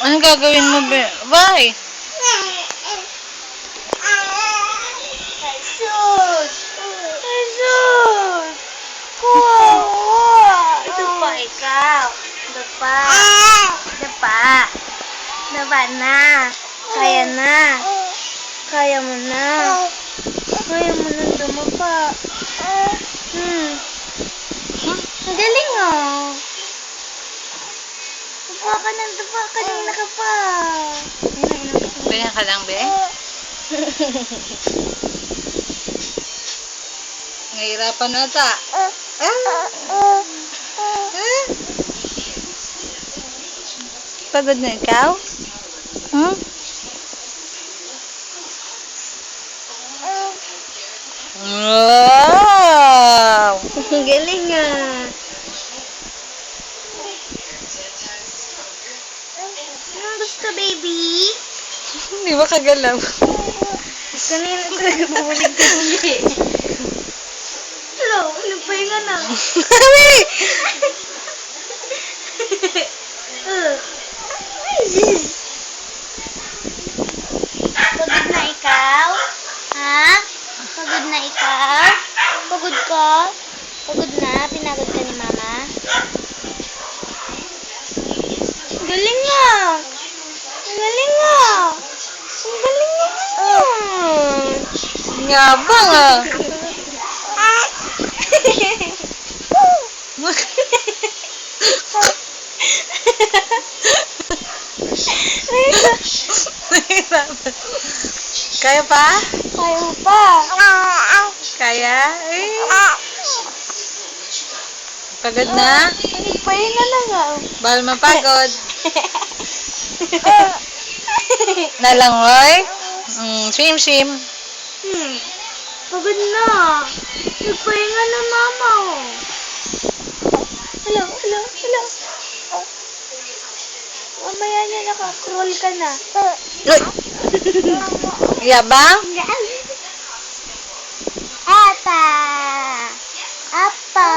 Anong gagawin mo, Bye? Jesus! Jesus! Kawawa! Ito pa ikaw. Ito pa. Ito pa. Ito pa na. Kaya na. Kaya mo na. Kaya mo na dumapa. Ang galing oh. Dupa ka ng dupa. Kanina ka pa. Ganyan ka lang, Be? Nahihirapan na ata. Pagod na ikaw? Wow! Ang galing ah. Anong gusto, baby? Hindi ba kagalaw? Kanina talaga bubulig ka hindi. Hello, nagpahinga na. Pagod na ikaw? Ha? Pagod na ikaw? Pagod ka? Pagod na? Pinagod ka ni mama? Galing nga! Ang galing nga! Ang galing nga! Ngabang ah! Kaya pa? Kaya mo pa. Kaya? Eh. Pagod na? Nagpahinga na nga. Bahal mapagod. Nalangoy? Sim-sim. Pagod na. Nagpahinga na mama. Hello, hello, hello. Mamaya niya naka-crawl ka na. Uy! Yabang? Apa! Apa!